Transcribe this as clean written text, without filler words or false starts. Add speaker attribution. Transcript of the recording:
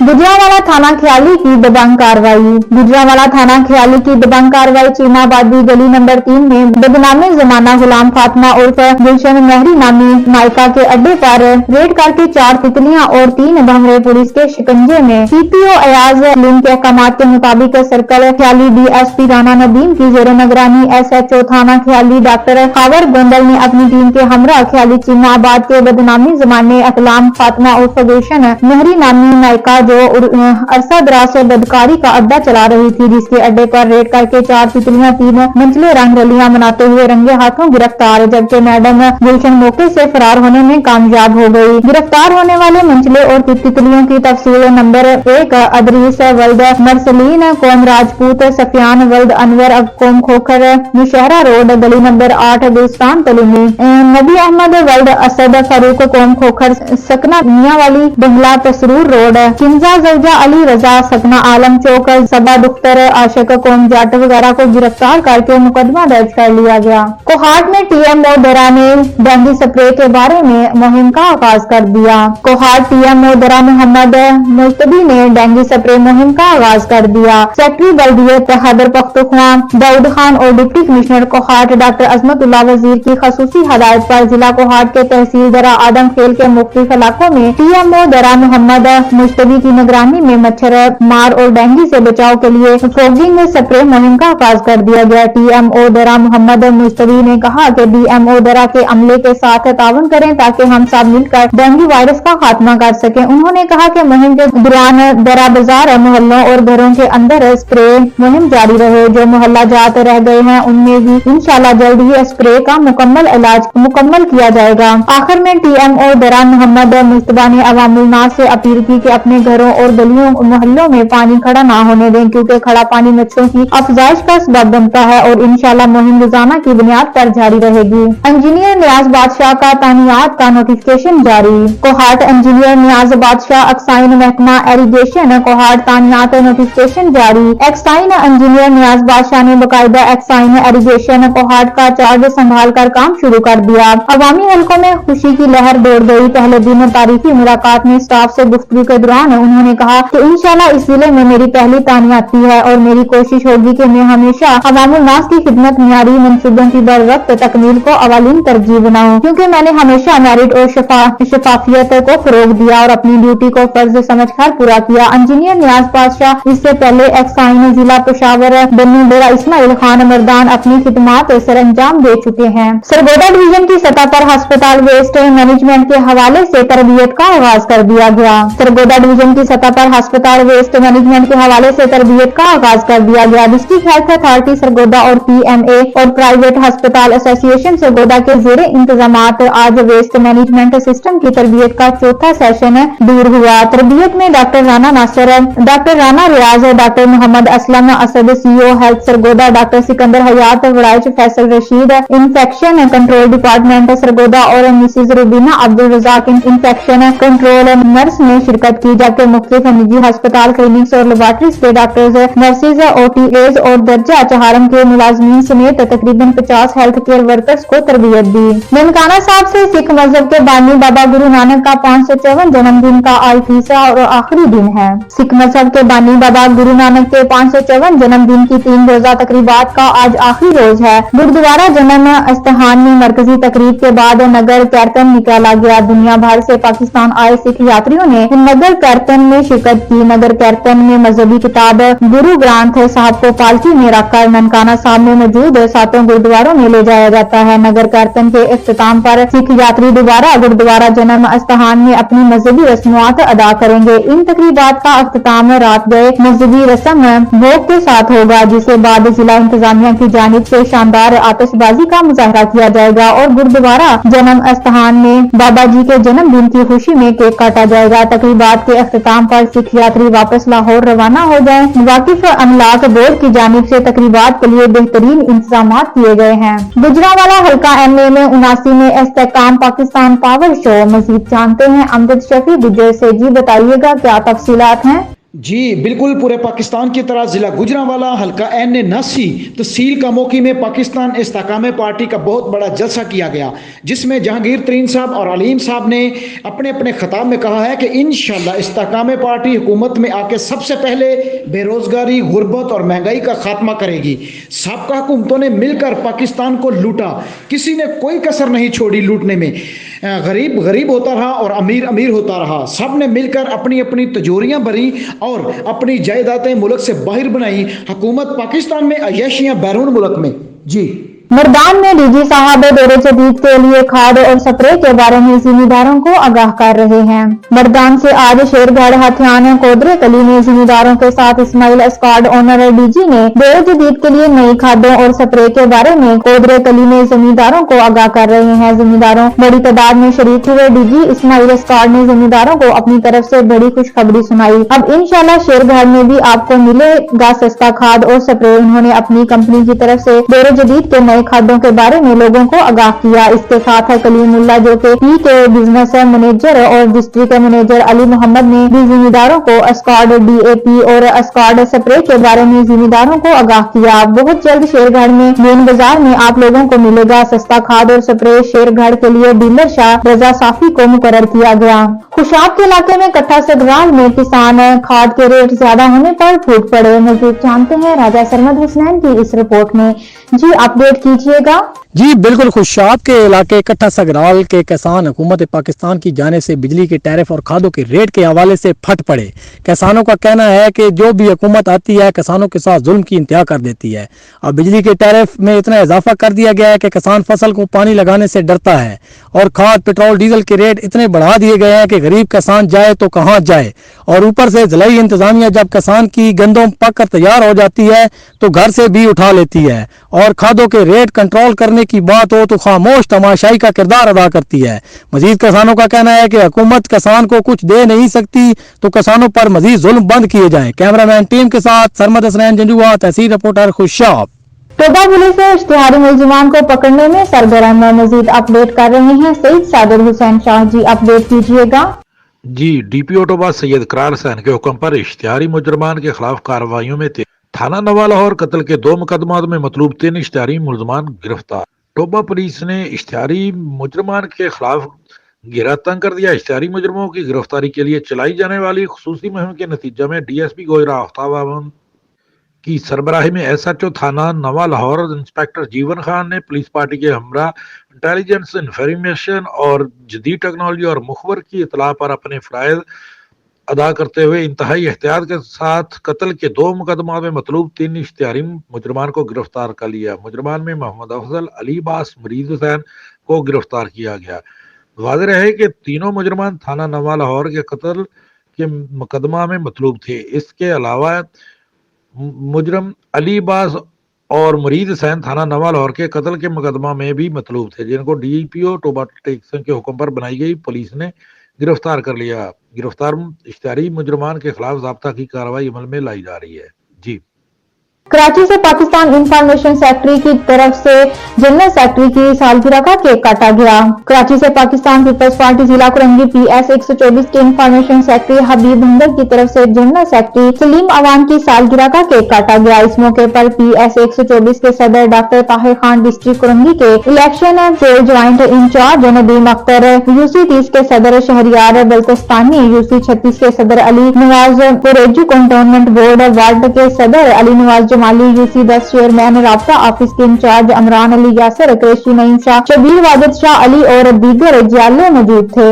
Speaker 1: गुजरांवाला थाना ख्याली की दबंग कार्रवाई। गुजरांवाला थाना ख्याली की दबंग कार्रवाई चीनाबादी गली नंबर 3 में बदनामे जमाना गुलाम फातिमा उर्फ गुलशन मेहरी नामी नायका के अड्डे पर रेड करके 4 तितलियां और 3 भंवरे पुलिस के शिकंजे में। सीपीओ अयाज अलीम के अहकाम के मुताबिक सर्कल ख्याली डीएसपी राना नदीम की जेर निगरानी एसएचओ थाना ख्याली डॉक्टर खावर गोंदल ने अपनी टीम के हमरा ख्याली चीनाबाद के बदनामी जमाने गुलाम फातिमा उर्फ गुलशन मेहरी नामी नायका जो अरसा दराज से बदकारी का अड्डा चला रही थी, जिसके अड्डे पर रेड करके 4 तितलियां 3 मंजिले रंगरलियां मनाते हुए रंगे हाथों गिरफ्तार, जबकि मैडम गुलशन मौके से फरार होने में कामयाब हो गई। गिरफ्तार होने वाले मंजिले और तितलियों की तफसील नंबर 1 अदरीस वल्द मरसलीन कौम राजपूत सफियान वल्द अनवर कौम खोखर मुशहरा रोड गली नंबर 8 गुलस्तान तलीमी नबी अहमद वल्द असद फारूक कौम खोखर सकना मियावाली बंगला तसरूर रोड किंजा जौजा अली रजा सकना आलम चौक सबा दुख्तर आशिक कौम जाट वगैरह को गिरफ्तार करके मुकदमा दर्ज कर लिया गया। कोहाट में टीएमओ दरा ने डेंगू स्प्रे के बारे में मुहिम का आगाज कर दिया। कोहाट टीएमओ दरा मोहम्मद मुस्तबी ने डेंगू स्प्रे मुहिम का आगाज कर दिया। सेक्रेटरी बल्दियत हैदर पख्तूनख्वा दाऊद खान और deputy commissioner Kohat doctor Azmatullah वजीर की खसूसी हदायत पर जिला कोहाट के तहसील दरा आदम खेल के मुख्तलिफ इलाकों में टीएमओ दरा मोहम्मद मुस्तबी की निगरानी में मच्छर मार और डेंगू से बचाव के लिए फॉगिंग स्प्रे मुहिम का आगाज कर दिया गया। टीएमओ दरा मोहम्मद मुस्तबी ने कहा कि डीएमओ दरा के अमले के साथ ताउन करें ताकि हम सब मिलकर डेंगू वायरस का खात्मा कर सकें। उन्होंने कहा कि मुहिम के दौरान दरा बाजार मोहल्लों और घरों के अंदर स्प्रे मुहिम जारी रहे। जो मोहल्ला जात रह गए हैं उनमें भी इंशाल्लाह जल्द ही स्प्रे का मुकम्मल इलाज मुकम्मल किया जाएगा। आखिर में टीएमओ दरा मोहम्मद मुस्तबा ने अवामुल नास से अपील की कि अपने घरों और गलियों मोहल्लों में पानी खड़ा ना होने दें, क्योंकि खड़ा पानी मच्छरों की अफजाइश का सबब बनता है और इंशाल्लाह मुहिम रोजाना की बुनियाद पर जारी रहेगी। इंजीनियर नियाज बादशाह का तानियात का नोटिफिकेशन जारी। कोहाट इंजीनियर नियाज बादशाह एक्साइन महकमा एरीगेशन कोहाट तानियात नोटिफिकेशन जारी। एक्साइन इंजीनियर नियाज बादशाह ने बाकायदा एक्साइन एरीगेशन कोहाट का चार्ज संभाल कर काम शुरू कर दिया। अवामी हलकों में खुशी की लहर दौड़ गई। पहले दिन तारीखी मुलाकात में स्टाफ से गुफ्तगू के दौरान उन्होंने कहा कि इंशाल्लाह इस जिले में मेरी पहली तानियाती है और मेरी कोशिश होगी कि मैं हमेशा अवामुल नास की खिदमत मियारी मंसूबों की बर वक्त तकमील को अवालीन तरजीह बनाऊं, क्योंकि मैंने हमेशा मेरिट और शफाफियत को फरोग दिया और अपनी ड्यूटी को फर्ज समझकर पूरा किया। इंजीनियर नियाज बादशाह इससे पहले एक्साइन जिला पेशावर बन्नू डेरा इस्माइल खान मर्दान अपनी खिदमात सर अंजाम दे चुके हैं। सरगोदा डिवीजन की सतह पर अस्पताल वेस्ट मैनेजमेंट के हवाले से तरबियत का आगाज कर दिया गया। सरगोदा डिवीजन की सतह पर अस्पताल वेस्ट मैनेजमेंट के हवाले से तरबियत का आगाज कर दिया गया। डिस्ट्रिक्ट हेल्थ अथॉरिटी सरगोदा और पीएमए और प्राइवेट अस्पताल एसोसिएशन सरगोदा के जेर इंतजामात आज वेस्ट मैनेजमेंट सिस्टम की तरबियत का चौथा सेशन दूर हुआ। तरबियत में doctor Rana Nasir, doctor Rana Riaz, doctor Mohammad Aslam Asad CO health Sargodha, doctor Sikandar Hayat Warraich, Faisal Rashid infection control department Sargodha और Mrs Rubina Abdul Razzaq infection control nurse ने शिरकत की, जबकि मुख्तलिफ निजी अस्पताल क्लिनिक्स और लेबोरेटरीज के डॉक्टर्स नर्सेज ओटीएज और दर्जा चहारम के मुलाजमीन समेत तकरीबन 50 हेल्थ केयर वर्कर्स को तरबियत दी। ननकाना साहब से सिख मजहब के बानी बाबा गुरु नानक का 554 जन्मदिन का आज तीसरा और आखिरी दिन है। सिख मजहब के बानी बाबा गुरु नानक के 554 जन्मदिन की 3 रोजा तकरीबात का आज आखिरी रोज है। गुरुद्वारा जन्म अस्थान में मरकजी तकरीब के बाद नगर कीर्तन निकाला गया। दुनिया भर से पाकिस्तान आए सिख यात्रियों ने नगर कीर्तन में शिरकत की। नगर कीर्तन में मजहबी किताब गुरु ग्रंथ साहब को पालकी में रखकर ननकाना साहब में मौजूद 7 गुरुद्वारों में ले जाया जाता है। नगर कीर्तन के इख्तिताम पर सिख यात्री दोबारा गुरुद्वारा जन्म अस्थान में अपनी मजहबी रस्मात अदा करेंगे। इन तकरीबात का इख्तिताम रात गए मजहबी रस्म भोग के साथ होगा, जिसे बाद जिला इंतजामिया की जानिब से शानदार आतिशबाजी का मुजाहरा किया जाएगा और गुरुद्वारा जन्म अस्थान में बाबा जी के जन्मदिन की खुशी में केक काटा जाएगा। तकरीबात के इख्तिताम पर सिख यात्री वापस लाहौर रवाना हो जाएं। वाकिफ अमलाक बोर्ड की जानिब से तकरीबात के लिए बेहतरीन इंतजाम किए गए हैं। गुजरांवाला हल्का एमए में 79 में इस्तेहकाम पाकिस्तान पावर शो। मजीद जानते हैं अमजद शफी गुजर से। जी बताइएगा क्या तफसीलात हैं।
Speaker 2: جی بالکل، پورے پاکستان کی طرح ضلع گجرانوالہ حلقہ این-79 تحصیل کاموکی میں پاکستان استحکام پارٹی کا بہت بڑا جلسہ کیا گیا، جس میں جہانگیر ترین صاحب اور علیم صاحب نے اپنے اپنے خطاب میں کہا ہے کہ انشاءاللہ استحکام پارٹی حکومت میں آ کے سب سے پہلے بے روزگاری، غربت اور مہنگائی کا خاتمہ کرے گی۔ سابقہ حکومتوں نے مل کر پاکستان کو لوٹا، کسی نے کوئی کسر نہیں چھوڑی لوٹنے میں، غریب غریب ہوتا رہا اور امیر امیر ہوتا رہا، سب نے مل کر اپنی اپنی تجوریاں بھری اور اپنی جائیدادیں ملک سے باہر بنائی۔ حکومت پاکستان میں عیاشیاں بیرون ملک میں۔ جی
Speaker 1: مردان میں ڈی جی صاحب دور جدید کے لیے کھاد اور سپرے کے بارے میں ذمہ داروں کو آگاہ کر رہے ہیں۔ مردان سے آج شیر گڑھ ہتھیان کودرے کلی میں ذمہ داروں کے ساتھ اسماعیل اسکواڈ اونر ڈی جی نے دور جدید کے لیے نئی کھادوں اور سپرے کے بارے میں کودرے کلی میں ذمہ داروں کو آگاہ کر رہے ہیں۔ ذمہ داروں بڑی تعداد میں شریک ہوئے۔ ڈی جی اسماعیل اسکواڈ نے ذمہ داروں کو اپنی طرف سے بڑی خوشخبری سنائی۔ اب انشاءاللہ شیر گڑھ میں بھی آپ کو ملے گا سستا کھاد اور سپرے۔ انہوں نے اپنی کمپنی کی طرف سے دور جدید کے کھادوں کے بارے میں لوگوں کو آگاہ کیا۔ اس کے ساتھ کلیم اللہ جو کہ پی کے بزنس منیجر اور ڈسٹرکٹ منیجر علی محمد نے بھی ذمہ داروں کو اسکواڈ ڈی اے پی اور اسکواڈ سپرے کے بارے میں ذمہ داروں کو آگاہ کیا۔ بہت جلد شیر گڑھ میں مین بازار میں آپ لوگوں کو ملے گا سستا کھاد اور سپرے۔ شیر گڑھ کے لیے ڈیلر شاہ رضا صافی کو مقرر کیا گیا۔ خوشاب کے علاقے میں کٹھا سگرال میں کسان کھاد کے ریٹ زیادہ ہونے پر پھوٹ پڑے۔ مزید جانتے ہیں راجہ سرمد حسنین کی اس رپورٹ میں۔ جی اپڈیٹ کیجیے گا۔
Speaker 3: جی بالکل، خوشاب کے علاقے کٹھا سگرال کے کسان حکومت پاکستان کی جانب سے بجلی کے ٹیرف اور کھادوں کے ریٹ کے حوالے سے پھٹ پڑے۔ کسانوں کا کہنا ہے کہ جو بھی حکومت آتی ہے کسانوں کے ساتھ ظلم کی انتہا کر دیتی ہے۔ اب بجلی کے ٹیرف میں اتنا اضافہ کر دیا گیا ہے کہ کسان فصل کو پانی لگانے سے ڈرتا ہے، اور کھاد، پٹرول، ڈیزل کے ریٹ اتنے بڑھا دیے گئے ہیں کہ غریب کسان جائے تو کہاں جائے، اور اوپر سے ضلعی انتظامیہ جب کسان کی گندم پک کر تیار ہو جاتی ہے تو گھر سے بھی اٹھا لیتی ہے، اور کھادوں کے ریٹ کنٹرول کرنے کی بات ہو تو خاموش تماشائی کا کردار ادا کرتی ہے۔ مزید کسانوں کا کہنا ہے کہ حکومت کسان کو کچھ دے نہیں سکتی تو کسانوں پر مزید ظلم بند کیے جائیں۔ کیمرہ مین ٹیم کے ساتھ سرمد حسنین جنجوعہ، تحصیل رپورٹر خوشاب۔
Speaker 1: ٹوبہ پولیس اشتہاری ملزمان کو پکڑنے میں سرگرم ہے۔ مزید اپڈیٹ کر رہے ہیں سعید صادر حسین شاہ۔ جی اپڈیٹ کیجیے گا۔
Speaker 4: جی ڈی پی او ٹوبہ سید قرار حسین کے حکم پر اشتہاری مجرمان کے خلاف کارروائیوں میں تھانہ نواں لاہور قتل کے 2 مقدمات میں مطلوب 3 اشتہاری ملزمان گرفتار۔ ٹوبہ پولیس نے اشتہاری مجرمان کے خلاف گھیرا تنگ کر دیا۔ اشتہاری مجرموں کی گرفتاری کے لیے چلائی جانے والی خصوصی مہم کے نتیجہ میں ڈی ایس پی گوجرا آفتاب احمد کی سربراہی میں ایس ایچ او تھانہ نواں لاہور انسپیکٹر جیون خان نے پولیس پارٹی کے ہمراہ انٹیلیجنس، انفارمیشن اور جدید ٹیکنالوجی اور مخبر کی اطلاع پر اپنے فرائض ادا کرتے ہوئے انتہائی احتیاط کے ساتھ قتل کے 2 مقدمات میں مطلوب 3 اشتہاری مجرمان کو گرفتار کر لیا۔ مجرمان میں محمد افضل، علی باس، مرید حسین کو گرفتار کیا گیا۔ واضح ہے کہ تینوں مجرمان تھانہ نواں لاہور کے قتل کے مقدمہ میں مطلوب تھے۔ اس کے علاوہ مجرم علی باس اور مرید حسین تھانہ نواں لاہور کے قتل کے مقدمہ میں بھی مطلوب تھے، جن کو ڈی پی او ٹوبہ ٹیکسن کے حکم پر بنائی گئی پولیس نے گرفتار کر لیا۔ گرفتار اشتہاری مجرمان کے خلاف ضابطہ کی کارروائی عمل میں لائی جا رہی ہے۔ جی
Speaker 1: کراچی سے پاکستان انفارمیشن سیکٹری کی طرف سے جنرل سیکٹری کی سالگرہ کا کیک کاٹا گیا۔ کراچی سے پاکستان پیپلز پارٹی ضلع کرنگی پی ایس 124 کے انفارمیشن سیکٹری حبیب ہمدرد کی طرف سے جنرل سیکٹری سلیم عوام کی سالگرہ کا کیک کاٹا گیا۔ اس موقع پر پی ایس 124 کے صدر ڈاکٹر طاہر خان، ڈسٹرکٹ کرنگی کے election cell joint incharge Nadeem Akhtar, U C 30 کے صدر شہریار بلتستانی، یو سی 36 کے صدر Ali Nawaz قریجو، cantonment board ward کے صدر علی نواز جمالی، یو سی 10 چیئرمین رابطہ آفس کے انچارج عمران علی یاسر، قریشی نعیم شاہ، شبیر واجد شاہ علی اور دیگر جیالے موجود تھے۔